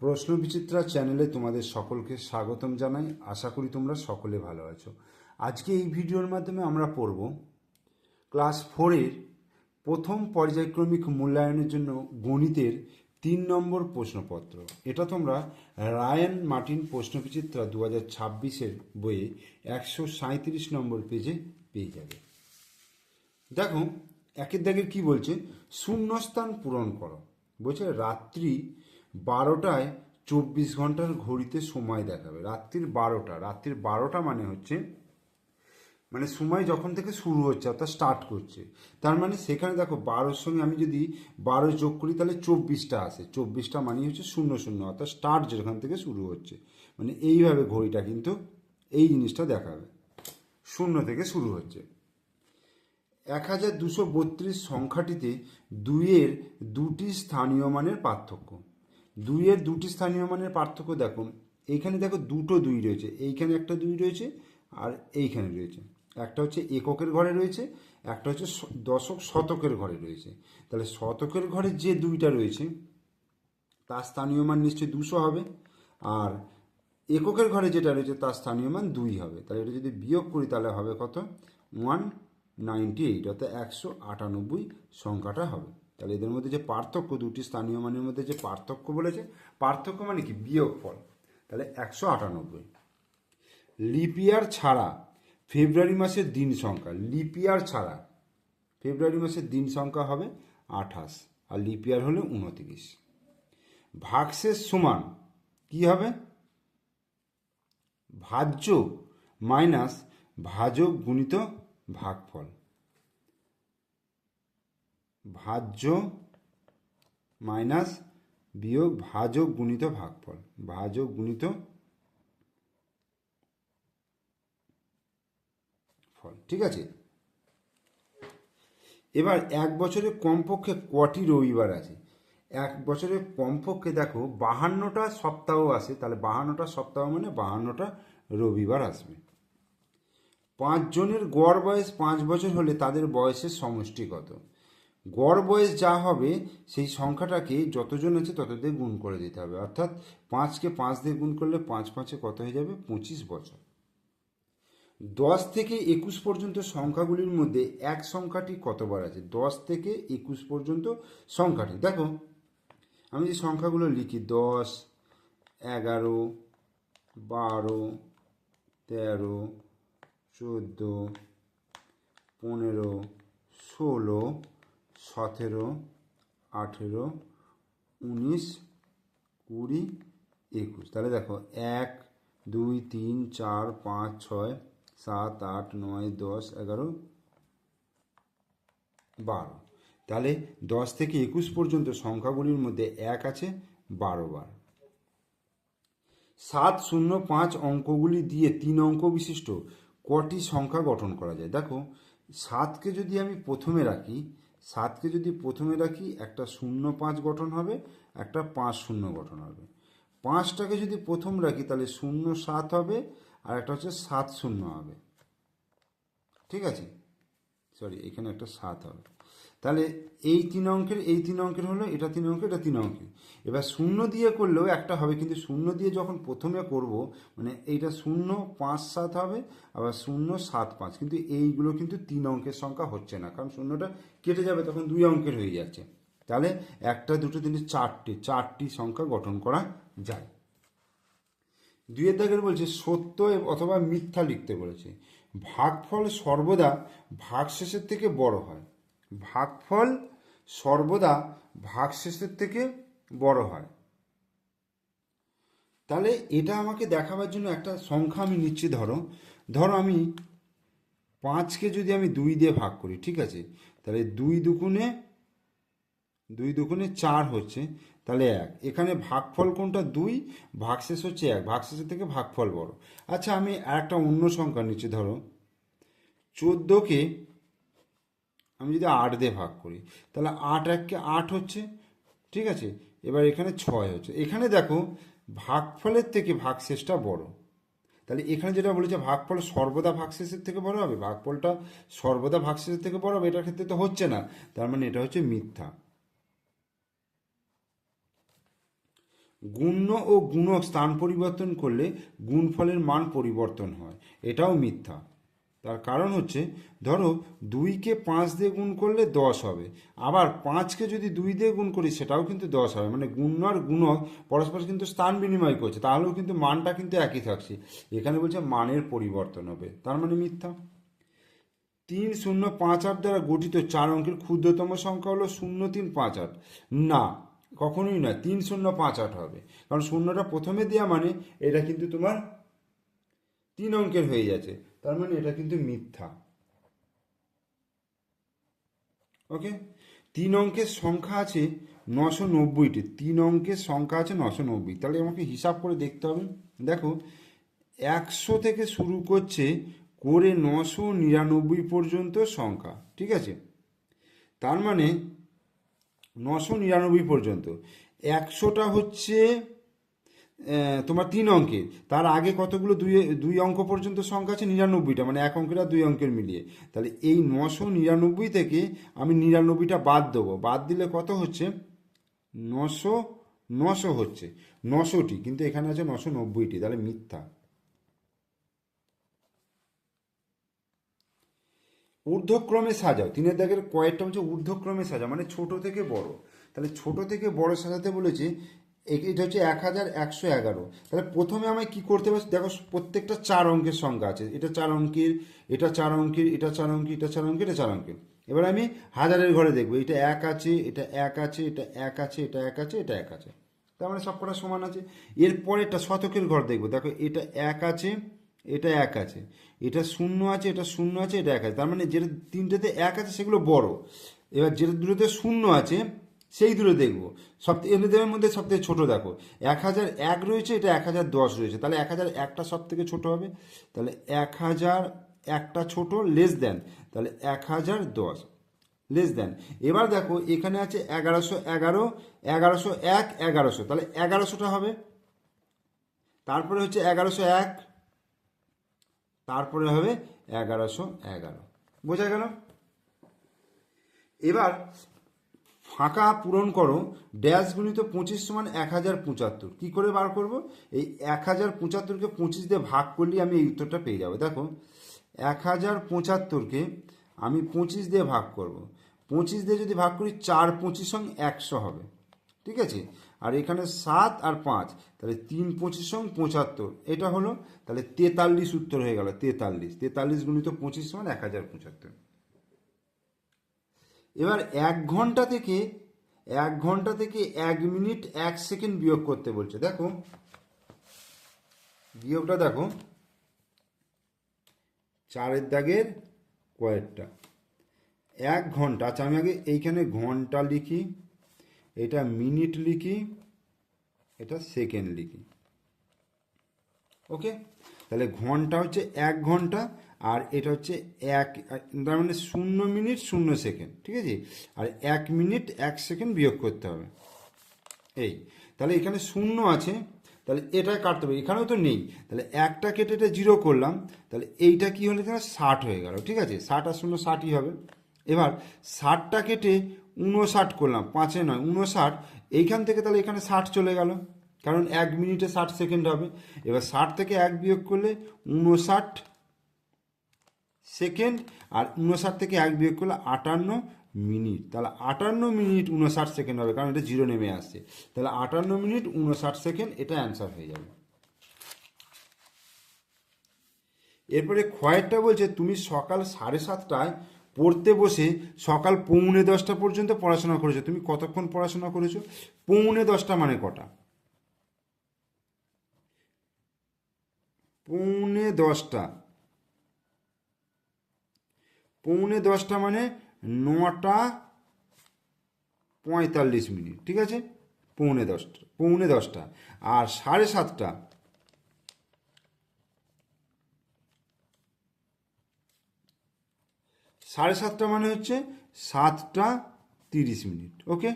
প্রশ্ন বিচিত্রা চ্যানেলে তোমাদের সকলকে স্বাগতম জানাই। আশা করি তোমরা সকলে ভালো আছো। আজকে এই ভিডিওর মাধ্যমে আমরা পড়ব ক্লাস 4-এর প্রথম পর্যায়ক্রমিক মূল্যায়নের জন্য গণিতের 3 নম্বর প্রশ্নপত্র। এটা তোমরা রায়ান মার্টিন প্রশ্নবিচিত্রা 2026-এর বইয়ে 137 নম্বর পেজে পেয়ে যাবে। দেখো, একের দাগের কি বলছে, শূন্যস্থান পূরণ করো। বলছে রাত্রি 12টায় 24 ঘন্টার ঘড়িতে সময় দেখাবে। রাত্রির 12টা মানে হচ্ছে মানে সময় যখন থেকে শুরু হচ্ছে অর্থাৎ স্টার্ট করছে। তার মানে সেখানে দেখো 12-র সঙ্গে আমি যদি 12 যোগ করি তাহলে 24টা আসে। 24টা মানে হচ্ছে 00 অর্থাৎ স্টার্ট যেখান থেকে শুরু হচ্ছে। মানে এইভাবে ঘড়িটা কিন্তু এই জিনিসটা দেখাবে, 0 থেকে শুরু হচ্ছে। 1232 সংখ্যাটিতে 2-এর দুটি স্থানীয় মানের পার্থক্য। 2-এর দুটি স্থানীয় মানের পার্থক্য দেখুন, এইখানে দেখো দুটো 2 রয়েছে, এইখানে একটা 2 রয়েছে আর এইখানে রয়েছে। একটা হচ্ছে এককের ঘরে রয়েছে, একটা হচ্ছে দশক শতকের ঘরে রয়েছে। তাহলে শতকের ঘরে যে 2টা রয়েছে তার স্থানীয় মান নিশ্চয়ই 200 হবে, আর এককের ঘরে যেটা রয়েছে তার স্থানীয় মান 2 হবে। তাহলে এটা যদি বিয়োগ করি তাহলে হবে কত, 198, অর্থাৎ 198 সংখ্যাটা হবে। তাহলে এদের মধ্যে যে পার্থক্য, দুটি স্থানীয় মানের মধ্যে যে পার্থক্য বলেছে, পার্থক্য মানে কি, বিয়োগফল। তাহলে 198। লিপিয়ার ছাড়া ফেব্রুয়ারি মাসের দিন সংখ্যা, লিপিয়ার ছাড়া ফেব্রুয়ারি মাসের দিন সংখ্যা হবে 28, আর লিপিয়ার হলে 29। ভাগশেষ সমান কি হবে, ভাজ্য মাইনাস ভাজক গুণিত ভাগফল। ভাজ্য মাইনাস বিয়োগ ভাজক গুণিত ভাগফল, ভাজক গুণিত ফল। ঠিক আছে, এবার এক বছরে কমপক্ষে কটি রবিবার আছে। এক বছরে কমপক্ষে দেখো 52টা সপ্তাহ আসে, তাহলে 52টা সপ্তাহ মানে 52টা রবিবার আসবে। 5 জনের গড় বয়স 5 বছর হলে তাদের বয়সের সমষ্টি কত। গড় বয়স যা হবে সেই সংখ্যাটাকে যতজন আছে তত দিয়ে গুণ করে দিতে হবে, অর্থাৎ 5কে 5 দিয়ে গুণ করলে 5 5-এ কত হয়ে যাবে, 25 বছর। 10 থেকে 21 পর্যন্ত সংখ্যাগুলির মধ্যে এক সংখ্যাটি কতবার আছে। 10 থেকে 21 পর্যন্ত সংখ্যাটি দেখো, আমি যে সংখ্যাগুলো লিখি 10, 11, 12, 13, 14, 15, 16, 17, 18, 19, 20, 21। তাহলে দেখো 1, 2, 3, 4, 5, 6, 7, 8, 9, 10, 11, 12। তাহলে 10 থেকে 21 পর্যন্ত সংখ্যাগুলির মধ্যে এক আছে 12 বার। 7, 0, 5 অঙ্কগুলি দিয়ে 3 অঙ্ক বিশিষ্ট কটি সংখ্যা গঠন করা যায়। দেখো, 7কে যদি আমি প্রথমে রাখি, একটা 0 5 গঠন হবে, একটা 5 0 গঠন হবে। 5টাকে যদি প্রথম রাখি তাহলে 0 7 হবে, আর একটা হচ্ছে 7 0 হবে। ঠিক আছে, সরি, এখানে একটা 7 হবে। তাহলে এই 3 অঙ্কের হলো, এটা 3 অঙ্কের, এটা 3 অঙ্কের। এবার 0 দিয়ে করলেও একটা হবে, কিন্তু 0 দিয়ে যখন প্রথমে করব মানে এইটা 0 5 7 হবে, আবার 0 7 5, কিন্তু এইগুলো কিন্তু 3 অঙ্কের সংখ্যা হচ্ছে না, কারণ 0টা কেটে যাবে, তখন 2 অঙ্কের হয়ে যাচ্ছে। তাহলে একটা, দুটো, তিনটে, চারটি সংখ্যা গঠন করা যায়। 2-এর দাগের বলছে সত্য অথবা মিথ্যা লিখতে বলেছে। ভাগফল সর্বদা ভাগশেষের থেকে বড় হয়। ভাগফল সর্বদা ভাগশেষের থেকে বড় হয়। তাহলে এটা আমাকে দেখাবার জন্য একটা সংখ্যা আমি নিচ্ছি। ধরো আমি 5কে যদি আমি 2 দিয়ে ভাগ করি, ঠিক আছে, তাহলে 2 দুগুণে 4 হচ্ছে, তাহলে 1। এখানে ভাগফল কোনটা, 2, ভাগশেষ হচ্ছে 1, ভাগশেষের থেকে ভাগফল বড়। আচ্ছা, আমি একটা অন্য সংখ্যা নিচ্ছি। ধরো 14কে আমি যদি 8 দিয়ে ভাগ করি, তাহলে 8 1-কে 8 হচ্ছে, ঠিক আছে। এবার এখানে 6 হচ্ছে। এখানে দেখো ভাগফলের থেকে ভাগশেষটা বড়। তাহলে এখানে যেটা বলেছে ভাগফল সর্বদা ভাগশেষের থেকে বড় হবে, ভাগফলটা সর্বদা ভাগশেষের থেকে বড় হবে, এটার ক্ষেত্রে তো হচ্ছে না, তার মানে এটা হচ্ছে মিথ্যা। গুণ্য ও গুণক স্থান পরিবর্তন করলে গুণফলের মান পরিবর্তন হয়, এটাও মিথ্যা। তার কারণ হচ্ছে, ধরো 2কে 5 দিয়ে গুণ করলে 10 হবে, আবার 5কে যদি 2 দিয়ে গুণ করি সেটাও কিন্তু 10 হবে, মানে গুণ্য আর গুণক পরস্পর কিন্তু স্থান বিনিময় করছে, তাহলেও কিন্তু মানটা কিন্তু একই থাকছে। এখানে বলছে মানের পরিবর্তন হবে, তার মানে মিথ্যা। 3058 দ্বারা গঠিত 4 অঙ্কের ক্ষুদ্রতম সংখ্যা হলো 0358। না, কখনোই না, 3058 হবে, কারণ শূন্যটা প্রথমে দেওয়া মানে এটা কিন্তু তোমার 3 অঙ্কের হয়ে যাচ্ছে, তার মানে এটা কিন্তু মিথ্যা। ওকে, 3 অঙ্কের সংখ্যা আছে 990টি, 3 অঙ্কের সংখ্যা আছে 990, তাহলে আমাকে হিসাব করে দেখতে হবে। দেখো, 100 থেকে শুরু করছে করে 999 পর্যন্ত সংখ্যা, ঠিক আছে, তার মানে 999 পর্যন্ত 100টা হচ্ছে তোমার 3 অঙ্কের, তার আগে কতগুলো দুই দুই অঙ্ক পর্যন্ত সংখ্যা আছে 99টা, মানে এক অঙ্কের আর 2 অঙ্কের মিলিয়ে। তাহলে এই 999 থেকে আমি 99টা বাদ দেবো, বাদ দিলে কত হচ্ছে 900, 900 হচ্ছে 900টি, কিন্তু এখানে আছে 990টি, তাহলে মিথ্যা। ঊর্ধ্বক্রমে সাজাও, 3 দাগের কয়েকটা হচ্ছে ঊর্ধ্বক্রমে সাজাও, মানে ছোট থেকে বড়। তাহলে ছোট থেকে বড় সাজাতে বলেছে, এটা হচ্ছে 1111। তাহলে প্রথমে আমায় কি করতে হবে, দেখো প্রত্যেকটা 4 অঙ্কের সংখ্যা আছে, এটা 4 অঙ্কের, এটা 4 অঙ্কের, এটা 4 অঙ্কের, এটা 4 অঙ্কের, এটা 4 অঙ্কের। এবার আমি হাজারের ঘরে দেখবো, এটা 1 আছে, এটা 1 আছে, এটা 1 আছে, এটা 1 আছে, এটা 1 আছে, তার মানে সব কটা সমান আছে। এরপরে একটা শতকের ঘর দেখবো, দেখো এটা 1 আছে, এটা 1 আছে, এটা 0 আছে, এটা 0 আছে, এটা 1 আছে, তার মানে যেটা 3টেতে 1 আছে সেগুলো বড়। এবার যেটা দুটোতে 0 আছে সেই দুটো দেখবো, এদের মধ্যে সব থেকে ছোটো দেখো 1001 রয়েছে, এটা 1010 রয়েছে, তাহলে 1001টা সব থেকে ছোটো হবে, তাহলে 1001টা ছোটো, লেস দেন, তাহলে 1010 লেস দেন। এবার দেখো এখানে আছে 1111, 1101, 1100, তাহলে 1100টা হবে, তারপরে হচ্ছে 1101, তারপরে হবে 1111। বোঝা গেল? এবার ফাঁকা পূরণ করো, ড্যাশ গুণিত 25 সমান 1075। কী করে বার করব? এই 1075কে 25 দিয়ে ভাগ করলেই আমি এই উত্তরটা পেয়ে যাবো। দেখো, 1075কে আমি 25 দিয়ে ভাগ করব, 25 দিয়ে যদি ভাগ করি 4 25 সঙ্গে 100 হবে, ঠিক আছে, আর এখানে 7 আর 5, তাহলে 3 25 সঙ্গে 75, এটা হলো, তাহলে 43 উত্তর হয়ে গেল। 43 গুণিত 25 সমান 1075। এবার 1 ঘন্টা থেকে 1 মিনিট 1 সেকেন্ড বিয়োগ করতে বলছে। দেখো বিয়োগটা দেখো, 4 দাগের কয়েকটা 1 ঘন্টা। আচ্ছা, আমি আগে এইখানে ঘন্টা লিখি, এটা মিনিট লিখি, এটা সেকেন্ড লিখি। ওকে, তাহলে ঘন্টা হচ্ছে 1 ঘন্টা, আর এটা হচ্ছে 1, তার মানে 0 মিনিট 0 সেকেন্ড, ঠিক আছে, আর 1 মিনিট 1 সেকেন্ড বিয়োগ করতে হবে। এই, তাহলে এখানে 0 আছে, তাহলে এটা কাটতে হবে, এখানেও তো নেই, তাহলে একটা কেটে এটা 0 করলাম, তাহলে এইটা কি হলো, এখানে 60 হয়ে গেল, ঠিক আছে, 60 আর 0 60ই হবে। এবার 60টা কেটে 59 করলাম, 5-এ নয় 59, এইখান থেকে তাহলে এখানে 60 চলে গেল, কারণ 1 মিনিটে 60 সেকেন্ড হবে। এবার 60 থেকে 1 বিয়োগ করলে 59 সেকেন্ড, আর 59 থেকে 1 বিয়োগ করলে 58 মিনিট, তাহলে 58 মিনিট 59 সেকেন্ড হবে, কারণ এটা 0 নেমে আসছে, তাহলে 58 মিনিট 59 সেকেন্ড, এটা অ্যান্সার হয়ে যাবে। এরপরে ক্ষয়েরটা বলছে, তুমি সকাল 7:30টায় পড়তে বসে সকাল 9:45 পর্যন্ত পড়াশোনা করেছো। তুমি কতক্ষণ পড়াশোনা করেছো? 9:45 মানে কটা? 9:45, 9:45 মানে 9:45, ঠিক আছে, 9:45, আর 7:30, 7:30 মানে হচ্ছে 7:30। ওকে,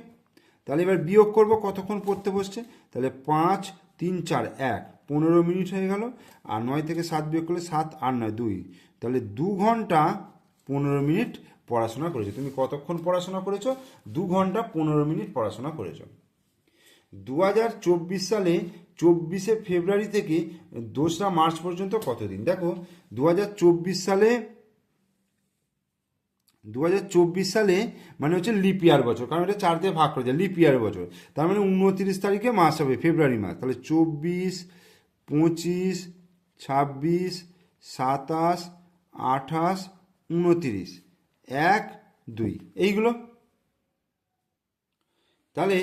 তাহলে এবার বিয়োগ করব, কতক্ষণ পড়তে বসছে, তাহলে 5 3 4 1, 15 মিনিট হয়ে গেল, আর 9 থেকে 7 বিয়োগ করলে 7 আর 9 2, তাহলে 2 ঘন্টা 15 মিনিট পড়াশোনা করেছো। তুমি কতক্ষণ পড়াশোনা করেছো? 2 ঘন্টা 15 মিনিট পড়াশোনা করেছো। 2024 সালে 24শে ফেব্রুয়ারি থেকে 2রা মার্চ পর্যন্ত কতদিন? দেখো 2024 সালে 2024 সালে মানে হচ্ছে লিপ ইয়ার বছর, কারণ এটা 4 দিয়ে ভাগ করে যায়, লিপ ইয়ার বছর। তার মানে 29 তারিখে মাস হবে, ফেব্রুয়ারি মাস। তাহলে 24, 25, 26, 27, 28, 29, 1, 2 এইগুলো। তাহলে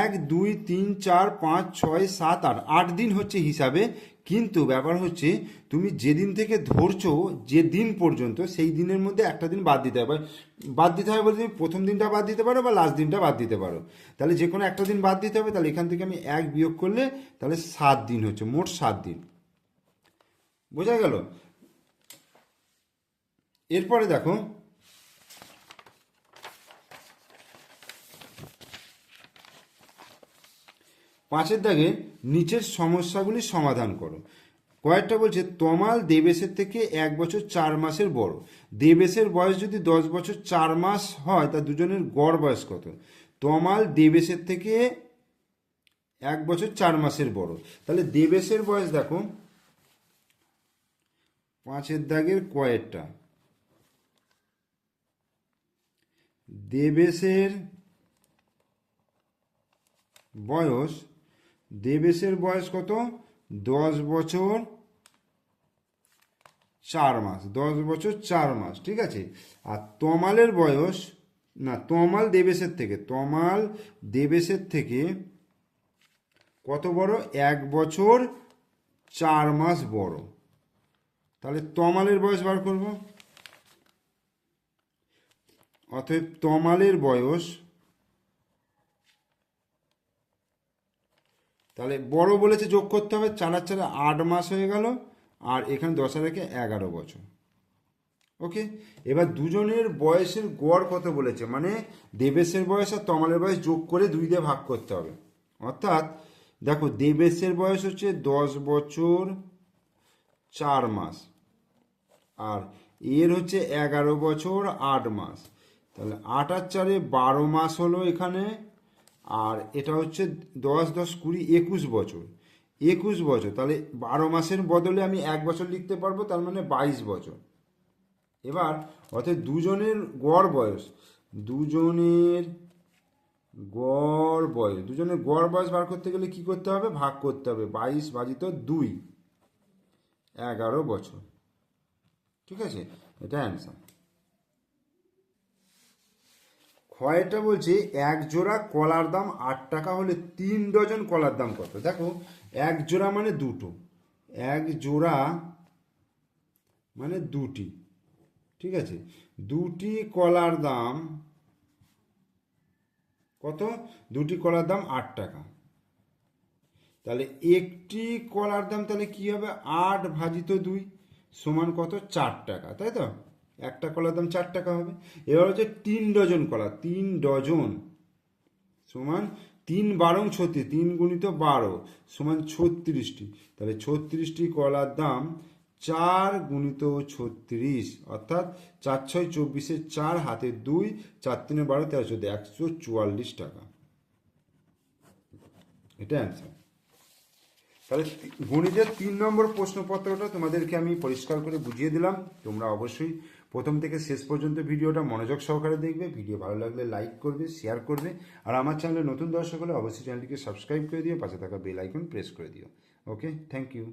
1, 2, 3, 4, 5, 6, 7, 8 8 দিন হচ্ছে হিসাবে। কিন্তু ব্যাপার হচ্ছে তুমি যেদিন থেকে ধরছো যে দিন পর্যন্ত, সেই দিনের মধ্যে একটা দিন বাদ দিতে হবে। বাদ দিতে হবে বলে তুমি প্রথম দিনটা বাদ দিতে পারো বা লাস্ট দিনটা বাদ দিতে পারো। তাহলে যে কোনো একটা দিন বাদ দিতে হবে। তাহলে এখান থেকে আমি 1 বিয়োগ করলে তাহলে 7 দিন হচ্ছে, মোট 7 দিন। বোঝা গেল? এরপরে দেখো, 5-এর দাগে নিচের সমস্যাগুলি সমাধান করো। কয়েকটা বলছে, তমাল দেবেশের থেকে 1 বছর 4 মাসের বড়। দেবেশের বয়স যদি 10 বছর 4 মাস হয়, তা দুজনের গড় বয়স কত? তমাল দেবেশের থেকে 1 বছর 4 মাসের বড়। তাহলে দেবেশের বয়স দেখো, 5-এর দাগের কয়েকটা, দেবেশের বয়স কত? 10 বছর 4 মাস, 10 বছর 4 মাস, ঠিক আছে। আর তমালের বয়স, না, তমাল দেবেশের থেকে কত বড়? 1 বছর 4 মাস বড়। তাহলে তমালের বয়স বার করব। অতএব তমালের বয়স, তাহলে বড় বলেছে যোগ করতে হবে, 4 আর 4 8 মাস হয়ে গেল, আর এখানে 10 আর 1 11 বছর। ওকে, এবার দুজনের বয়সের গড় কত বলেছে, মানে দেবেশের বয়স আর তমালের বয়স যোগ করে 2 দিয়ে ভাগ করতে হবে। অর্থাৎ দেখো, দেবেশের বয়স হচ্ছে 10 বছর 4 মাস, আর এর হচ্ছে 11 বছর 8 মাস। তাহলে 8 আর 4 12 মাস হলো এখানে, আর এটা হচ্ছে 10 10 20 21 বছর, 21 বছর। তাহলে 12 মাসের বদলে আমি 1 বছর লিখতে পারবো, তার মানে 22 বছর। এবার অর্থাৎ দুজনের গড় বয়স বার করতে গেলে কি করতে হবে? ভাগ করতে হবে, 22 ভাজিত 2, 11 বছর। ঠিক আছে, এটা অ্যান্সার। ক্ষয়টা বলছে, 1 জোড়া কলার দাম 8 টাকা হলে 3 ডজন কলার দাম কত? দেখো, 1 জোড়া মানে দুটো, 1 জোড়া মানে দুটি, ঠিক আছে। দুটি কলার দাম কত? দুটি কলার দাম 8 টাকা। তাহলে একটি কলার দাম তাহলে কি হবে? 8 ভাজিত 2 সমান কত? 4 টাকা, তাই তো? একটা কলার দাম 4 টাকা হবে। এবার হচ্ছে 3 ডজন কলা, 3 ডজন সমান 3 12 36, 3 গুণিত 12 সমান 36টি। তাহলে 36টি কলার দাম 4 গুণিত 36, অর্থাৎ 4 6 24, 4 হাতে 2, 4 3 12 13 14, 144 টাকা। এটা অ্যান্সার। তাহলে গণিতের 3 নম্বর প্রশ্নপত্রটা তোমাদেরকে আমি পরিষ্কার করে বুঝিয়ে দিলাম। তোমরা অবশ্যই প্রথম থেকে শেষ পর্যন্ত ভিডিওটা মনোযোগ সহকারে দেখবে। ভিডিও ভালো লাগলে লাইক করবে, শেয়ার করবে, আর আমার চ্যানেলে নতুন দর্শক হলে অবশ্যই চ্যানেলটিকে সাবস্ক্রাইব করে দিও, পাশে থাকা বেল আইকন প্রেস করে দিও। ওকে, থ্যাংক ইউ।